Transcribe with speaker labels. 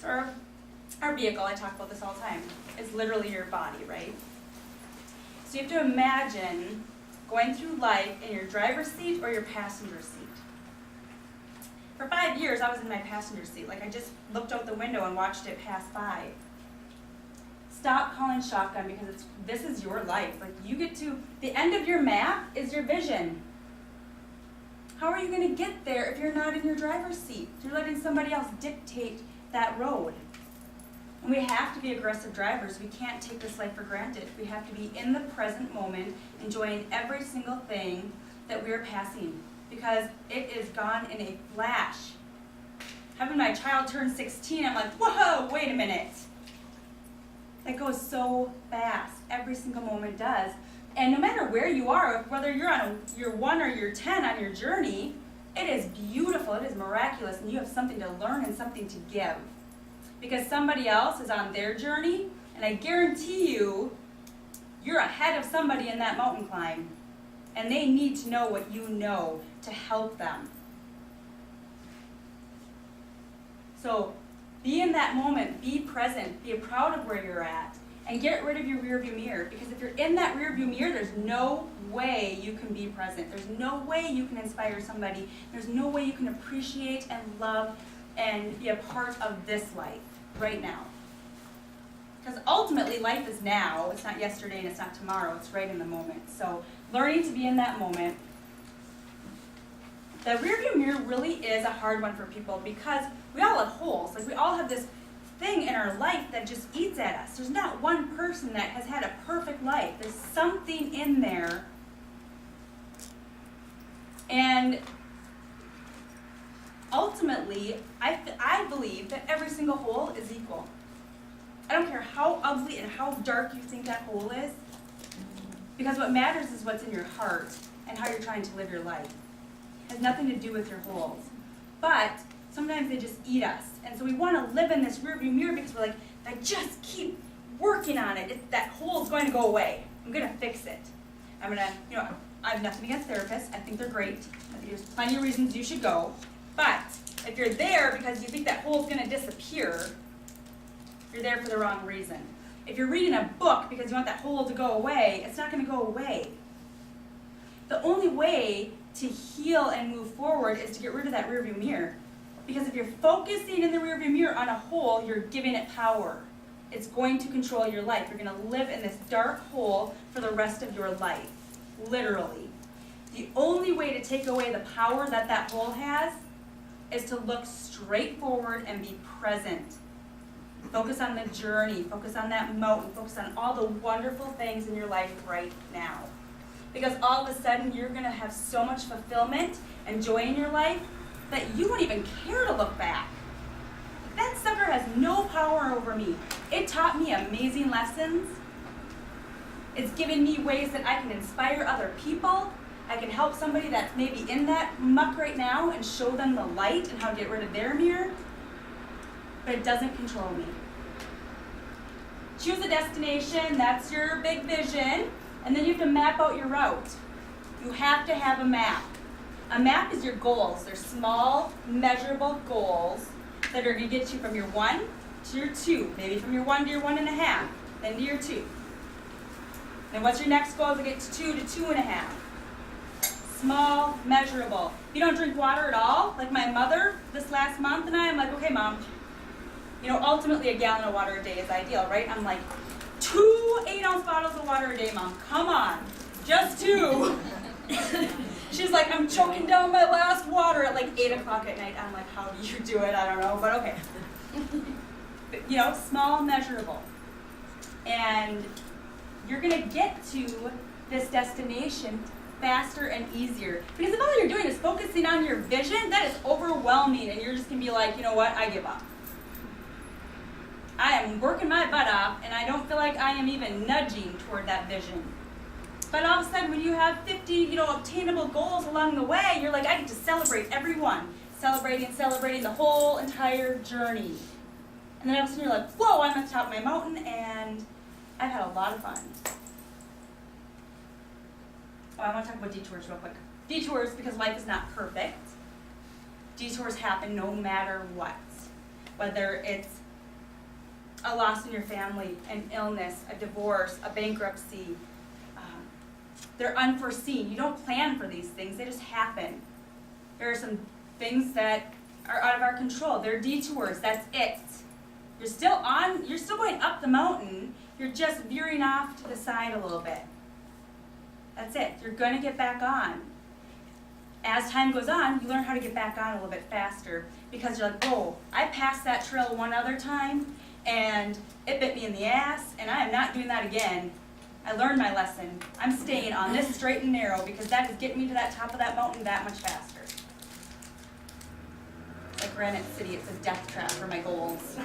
Speaker 1: So our vehicle, I talk about this all the time, is literally your body, right? So you have to imagine going through life in your driver's seat or your passenger seat. For 5 years, I was in my passenger seat. Like, I just looked out the window and watched it pass by. Stop calling shotgun, because this is your life. Like, you get to, the end of your map is your vision. How are you going to get there if you're not in your driver's seat? You're letting somebody else dictate that road. And we have to be aggressive drivers. We can't take this life for granted. We have to be in the present moment, enjoying every single thing that we're passing, because it is gone in a flash. Having my child turn 16, I'm like, whoa, wait a minute. That goes so fast. Every single moment does. And no matter where you are, whether you're on year 1 or year 10 on your journey, it is beautiful, it is miraculous, and you have something to learn and something to give. Because somebody else is on their journey, and I guarantee you, you're ahead of somebody in that mountain climb. And they need to know what you know to help them. So be in that moment, be present, be proud of where you're at, and get rid of your rearview mirror. Because if you're in that rearview mirror, there's no way you can be present. There's no way you can inspire somebody. There's no way you can appreciate and love and be a part of this life right now. Because ultimately, life is now. It's not yesterday and it's not tomorrow. It's right in the moment. So learning to be in that moment. The rearview mirror really is a hard one for people, because we all have holes. Like, we all have this thing in our life that just eats at us. There's not one person that has had a perfect life. There's something in there. And ultimately, I believe that every single hole is equal. I don't care how ugly and how dark you think that hole is, because what matters is what's in your heart and how you're trying to live your life. It has nothing to do with your holes. But sometimes they just eat us. And so we want to live in this rearview mirror because we're like, if I just keep working on it, that hole is going to go away. I'm going to fix it. I'm going to, I have nothing against therapists. I think they're great. I think there's plenty of reasons you should go. But if you're there because you think that hole is going to disappear, you're there for the wrong reason. If you're reading a book because you want that hole to go away, it's not going to go away. The only way to heal and move forward is to get rid of that rearview mirror. Because if you're focusing in the rearview mirror on a hole, you're giving it power. It's going to control your life. You're going to live in this dark hole for the rest of your life, literally. The only way to take away the power that that hole has is to look straight forward and be present. Focus on the journey, focus on that mountain, focus on all the wonderful things in your life right now. Because all of a sudden, you're going to have so much fulfillment and joy in your life that you won't even care to look back. That sucker has no power over me. It taught me amazing lessons. It's given me ways that I can inspire other people. I can help somebody that's maybe in that muck right now and show them the light and how to get rid of their mirror. But it doesn't control me. Choose a destination, that's your big vision, and then you have to map out your route. You have to have a map. A map is your goals. They're small, measurable goals that are going to get you from your 1 to your 2, maybe from your 1 to your 1.5, then to your 2. Then what's your next goal to get to 2 to 2.5? Small, measurable. If you don't drink water at all, like my mother this last month and I'm like, okay, Mom, ultimately a gallon of water a day is ideal, right? I'm like, 2 8-ounce bottles of water a day, Mom. Come on, just 2. She's like, I'm choking down my last water at like 8 o'clock at night. I'm like, how do you do it? I don't know, but okay. But, small, measurable. And you're going to get to this destination faster and easier. Because if all you're doing is focusing on your vision, that is overwhelming, and you're just going to be like, you know what, I give up. I am working my butt off, and I don't feel like I am even nudging toward that vision. But all of a sudden, when you have 50, obtainable goals along the way, you're like, I get to celebrate every one. Celebrating the whole entire journey. And then all of a sudden, you're like, whoa, I'm at the top of my mountain, and I've had a lot of fun. Oh, I want to talk about detours real quick. Detours, because life is not perfect. Detours happen no matter what. Whether it's a loss in your family, an illness, a divorce, a bankruptcy. They're unforeseen. You don't plan for these things, they just happen. There are some things that are out of our control. They're detours, that's it. You're still going up the mountain, you're just veering off to the side a little bit. That's it, you're gonna get back on. As time goes on, you learn how to get back on a little bit faster because you're like, oh, I passed that trail one other time and it bit me in the ass and I am not doing that again. I learned my lesson. I'm staying on this straight and narrow because that is getting me to that top of that mountain that much faster. Like Granite City, it's a death trap for my goals.